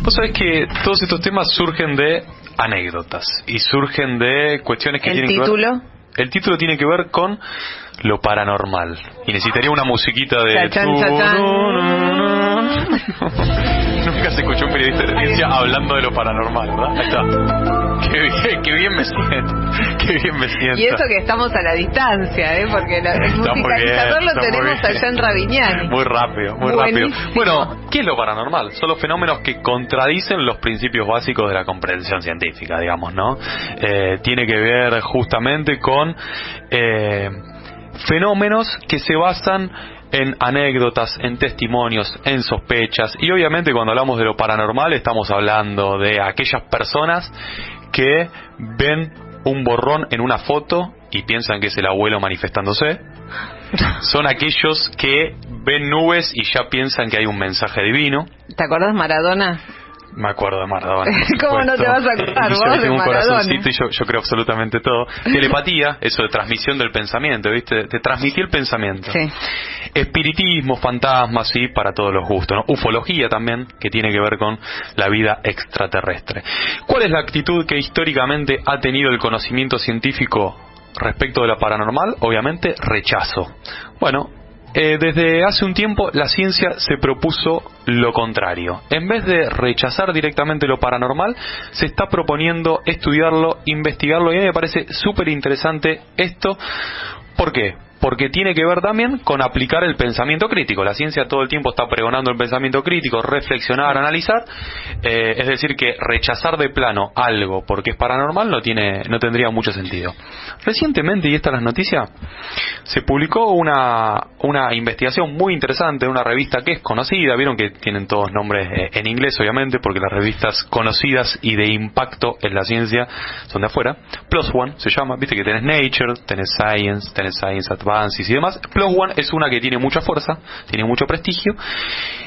Vos sabés que todos estos temas surgen de anécdotas y surgen de cuestiones que tienen que ver... El título tiene que ver con lo paranormal. Y necesitaría una musiquita de... Chachán, chachán. Nunca se escuchó un periodista de ciencia hablando de lo paranormal, ¿verdad? Ahí está. Qué bien me siento. Qué bien me siento. Y eso que estamos a la distancia, porque el musicalizador lo tenemos allá en Ravignani. Muy rápido, muy rápido. Bueno, ¿qué es lo paranormal? Son los fenómenos que contradicen los principios básicos de la comprensión científica, digamos, ¿no? Tiene que ver justamente con fenómenos que se basan en anécdotas, en testimonios, en sospechas, y obviamente cuando hablamos de lo paranormal estamos hablando de aquellas personas que ven un borrón en una foto y piensan que es el abuelo manifestándose. Son aquellos que ven nubes y ya piensan que hay un mensaje divino. ¿Te acordás Maradona? Me acuerdo de Maradona. ¿Cómo no te vas a acordar vos de tengo un Maradona? Corazoncito y yo creo absolutamente todo. Telepatía, eso de transmisión del pensamiento, ¿viste? De transmitir pensamiento. Sí. Espiritismo, fantasmas, sí, para todos los gustos, ¿no? Ufología también, que tiene que ver con la vida extraterrestre. ¿Cuál es la actitud que históricamente ha tenido el conocimiento científico respecto de lo paranormal? Obviamente, rechazo. Bueno, desde hace un tiempo la ciencia se propuso lo contrario. En vez de rechazar directamente lo paranormal, se está proponiendo estudiarlo, investigarlo, y a mí me parece súper interesante esto. ¿Por qué? Porque tiene que ver también con aplicar el pensamiento crítico. La ciencia todo el tiempo está pregonando el pensamiento crítico, reflexionar, analizar. Es decir, que rechazar de plano algo porque es paranormal no tendría mucho sentido. Recientemente, y esta es la noticia, se publicó una investigación muy interesante de una revista que es conocida. Vieron que tienen todos nombres en inglés, obviamente, porque las revistas conocidas y de impacto en la ciencia son de afuera. PLOS ONE se llama. Viste que tenés Nature, tenés Science Advances y demás. PLOS ONE es una que tiene mucha fuerza, tiene mucho prestigio,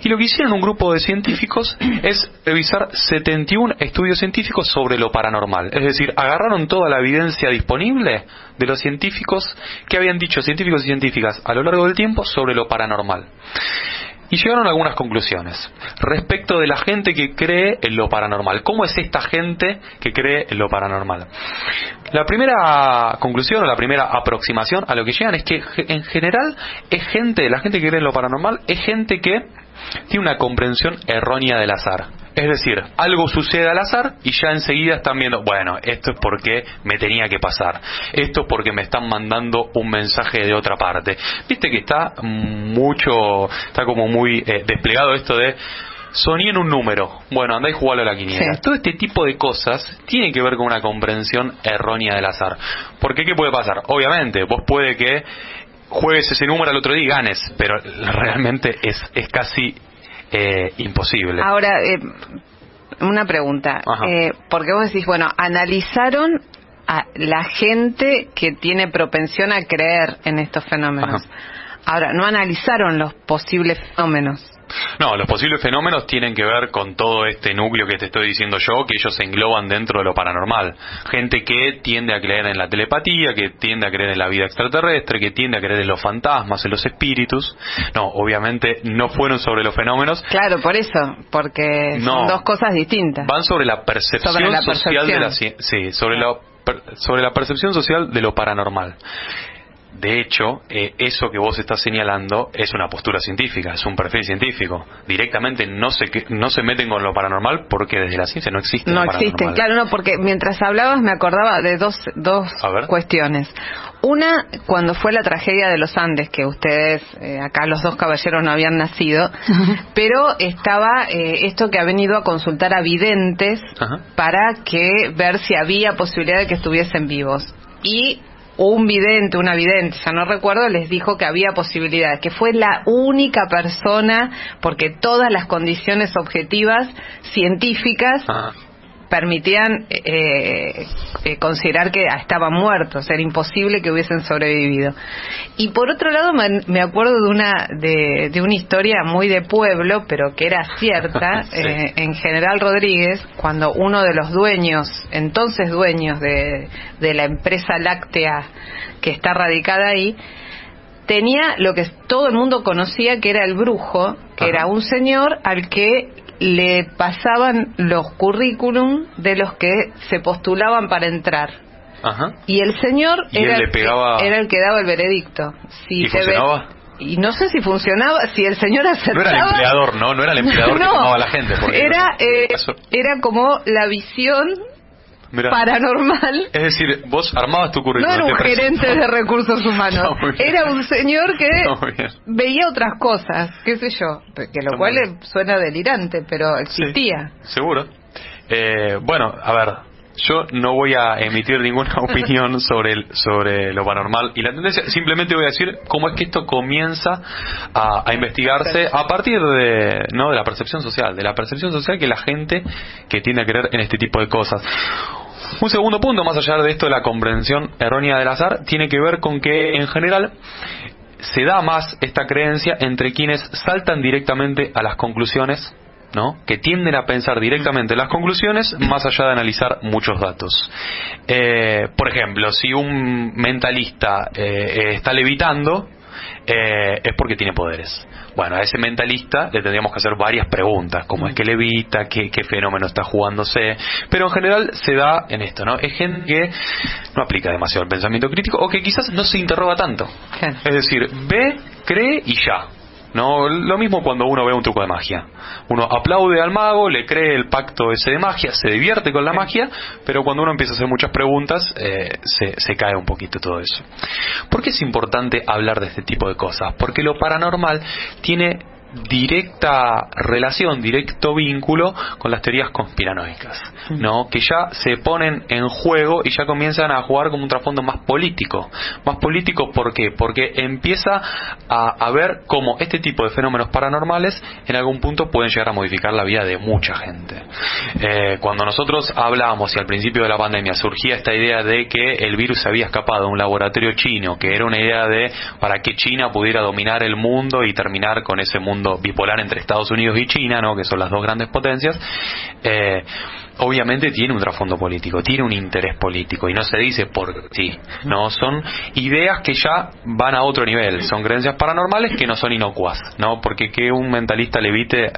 y lo que hicieron un grupo de científicos es revisar 71 estudios científicos sobre lo paranormal. Es decir, agarraron toda la evidencia disponible de los científicos que habían dicho científicos y científicas a lo largo del tiempo sobre lo paranormal. Y llegaron a algunas conclusiones respecto de la gente que cree en lo paranormal. ¿Cómo es esta gente que cree en lo paranormal? La primera conclusión o la primera aproximación a lo que llegan es que en general la gente que cree en lo paranormal es gente que tiene una comprensión errónea del azar. Es decir, algo sucede al azar y ya enseguida están viendo, bueno, esto es porque me tenía que pasar, esto es porque me están mandando un mensaje de otra parte. Viste que está como muy desplegado esto de soñé en un número, bueno, andá y jugalo a la quiniela. Sí. Todo este tipo de cosas tiene que ver con una comprensión errónea del azar. Porque ¿qué puede pasar? Obviamente, vos puede que juegues ese número al otro día y ganes, pero realmente es casi imposible. Ahora, una pregunta, porque vos decís, bueno, analizaron a la gente que tiene propensión a creer en estos fenómenos. Ahora, no analizaron los posibles fenómenos. No, los posibles fenómenos tienen que ver con todo este núcleo que te estoy diciendo yo, que ellos se engloban dentro de lo paranormal. Gente que tiende a creer en la telepatía, que tiende a creer en la vida extraterrestre, que tiende a creer en los fantasmas, en los espíritus. No, obviamente no fueron sobre los fenómenos. Claro, por eso, porque son dos cosas distintas. Van sobre la percepción social de la ciencia. Sí, sobre la percepción social de lo paranormal. De hecho, eso que vos estás señalando es una postura científica, es un perfil científico. Directamente no se meten con lo paranormal porque desde la ciencia no existe. No existen, claro, no, porque mientras hablabas me acordaba de dos cuestiones. Una, cuando fue la tragedia de los Andes, que ustedes, acá los dos caballeros no habían nacido, pero estaba esto que ha venido a consultar a videntes para ver si había posibilidad de que estuviesen vivos. Y una vidente, ya no recuerdo, les dijo que había posibilidades, que fue la única persona, porque todas las condiciones objetivas científicas permitían considerar que estaban muertos, era imposible que hubiesen sobrevivido. Y por otro lado me acuerdo de una historia muy de pueblo, pero que era cierta, en General Rodríguez, cuando uno de los entonces dueños de la empresa láctea que está radicada ahí, tenía lo que todo el mundo conocía que era el brujo, que era un señor al que le pasaban los currículum de los que se postulaban para entrar. Ajá. Y el señor era el que daba el veredicto. Si ¿y funcionaba? Y no sé si funcionaba, si el señor aceptaba... No era el empleador, ¿no? No era el empleador que tomaba a la gente. Era como la visión... Mirá, paranormal. Es decir, vos armabas tu currículum. No era un gerente de recursos humanos. Era un señor que veía otras cosas, qué sé yo, que lo cual suena delirante, pero existía. Sí, seguro. Bueno, a ver, yo no voy a emitir ninguna opinión sobre lo paranormal y la tendencia. Simplemente voy a decir cómo es que esto comienza a investigarse a partir de la percepción social, que la gente que tiende a creer en este tipo de cosas. Un segundo punto, más allá de esto de la comprensión errónea del azar, tiene que ver con que en general se da más esta creencia entre quienes saltan directamente a las conclusiones, ¿no? Que tienden a pensar directamente en las conclusiones más allá de analizar muchos datos. Por ejemplo, si un mentalista está levitando, es porque tiene poderes. Bueno, a ese mentalista le tendríamos que hacer varias preguntas, cómo es que levita, qué fenómeno está jugándose, pero en general se da en esto, ¿no? Es gente que no aplica demasiado el pensamiento crítico o que quizás no se interroga tanto. Es decir, ve, cree y ya. No, lo mismo cuando uno ve un truco de magia. Uno aplaude al mago, le cree el pacto ese de magia, se divierte con la magia, pero cuando uno empieza a hacer muchas preguntas, se cae un poquito todo eso. ¿Por qué es importante hablar de este tipo de cosas? Porque lo paranormal tiene directa relación, directo vínculo con las teorías conspiranoicas, ¿no? Que ya se ponen en juego y ya comienzan a jugar como un trasfondo más político. Más político, ¿por qué? Porque empieza a ver cómo este tipo de fenómenos paranormales en algún punto pueden llegar a modificar la vida de mucha gente. Cuando nosotros hablábamos y al principio de la pandemia surgía esta idea de que el virus se había escapado de un laboratorio chino, que era una idea de para que China pudiera dominar el mundo y terminar con ese mundo bipolar entre Estados Unidos y China, ¿no? Que son las dos grandes potencias, obviamente tiene un trasfondo político, tiene un interés político y no se dice por sí, ¿no? Son ideas que ya van a otro nivel, son creencias paranormales que no son inocuas, ¿no? Porque que un mentalista levite,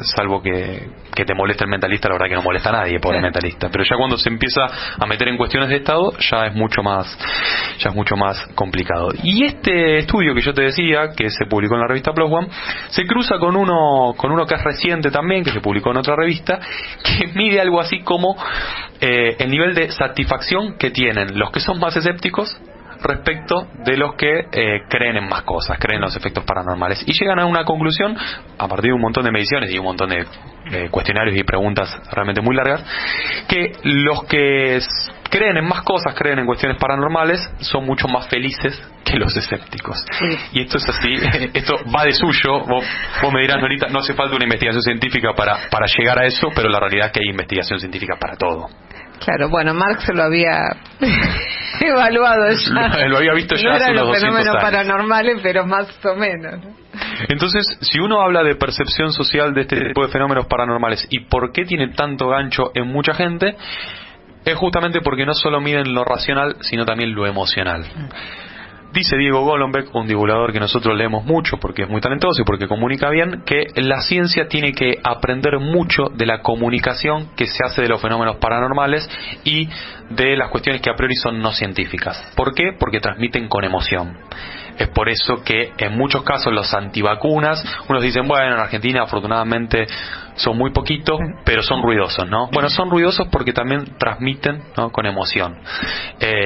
salvo que te moleste el mentalista, la verdad que no molesta a nadie, pobre mentalista, pero ya cuando se empieza a meter en cuestiones de Estado ya es mucho más complicado. Y este estudio que yo te decía, que se publicó en la revista Plus One, se cruza con uno que es reciente también, que se publicó en otra revista, que mide algo así como el nivel de satisfacción que tienen los que son más escépticos respecto de los que creen en más cosas, creen en los efectos paranormales, y llegan a una conclusión a partir de un montón de mediciones y un montón de cuestionarios y preguntas realmente muy largas, que los que creen en más cosas, creen en cuestiones paranormales, son mucho más felices que los escépticos. Sí. Y esto es así, esto va de suyo, vos me dirás, Norita, no hace falta una investigación científica para llegar a eso, pero la realidad es que hay investigación científica para todo. Claro, bueno, Marx lo había evaluado ya. Lo había visto ya no hace unos 200 años. No eran los fenómenos paranormales, pero más o menos, ¿no? Entonces, si uno habla de percepción social de este tipo de fenómenos paranormales y por qué tiene tanto gancho en mucha gente, es justamente porque no solo miden lo racional, sino también lo emocional. Dice Diego Golombek, un divulgador que nosotros leemos mucho porque es muy talentoso y porque comunica bien, que la ciencia tiene que aprender mucho de la comunicación que se hace de los fenómenos paranormales y de las cuestiones que a priori son no científicas. ¿Por qué? Porque transmiten con emoción. Es por eso que en muchos casos los antivacunas, unos dicen, bueno, en Argentina afortunadamente son muy poquitos, pero son ruidosos, ¿no? Bueno, son ruidosos porque también transmiten, ¿no?, con emoción.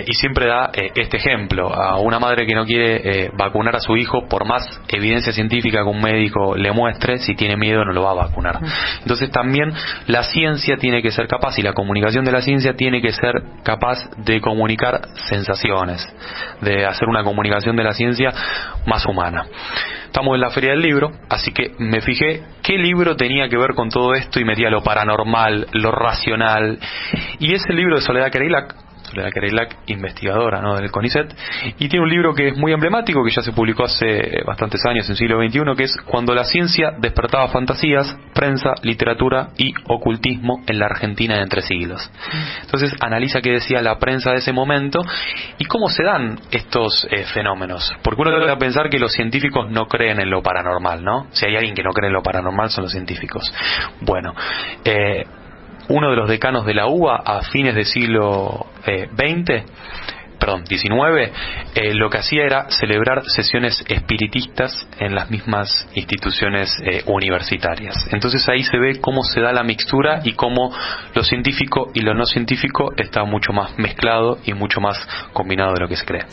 Y siempre da este ejemplo a una madre que no quiere vacunar a su hijo, por más evidencia científica que un médico le muestre, si tiene miedo no lo va a vacunar. Entonces también la ciencia tiene que ser capaz, y la comunicación de la ciencia tiene que ser capaz de comunicar sensaciones, de hacer una comunicación de la ciencia más humana. Estamos en la Feria del Libro, así que me fijé qué libro tenía que ver con todo esto y metía lo paranormal, lo racional. Y es el libro de Soledad Kereilak, Soledad Kereilac, investigadora, ¿no?, del CONICET, y tiene un libro que es muy emblemático, que ya se publicó hace bastantes años, en siglo XXI, que es Cuando la ciencia despertaba fantasías, prensa, literatura y ocultismo en la Argentina de entre siglos. Entonces analiza qué decía la prensa de ese momento y cómo se dan estos fenómenos, porque uno debe pensar que los científicos no creen en lo paranormal, ¿no? Si hay alguien que no cree en lo paranormal son los científicos. Bueno, uno de los decanos de la UBA a fines del siglo XIX, lo que hacía era celebrar sesiones espiritistas en las mismas instituciones universitarias. Entonces ahí se ve cómo se da la mixtura y cómo lo científico y lo no científico está mucho más mezclado y mucho más combinado de lo que se cree.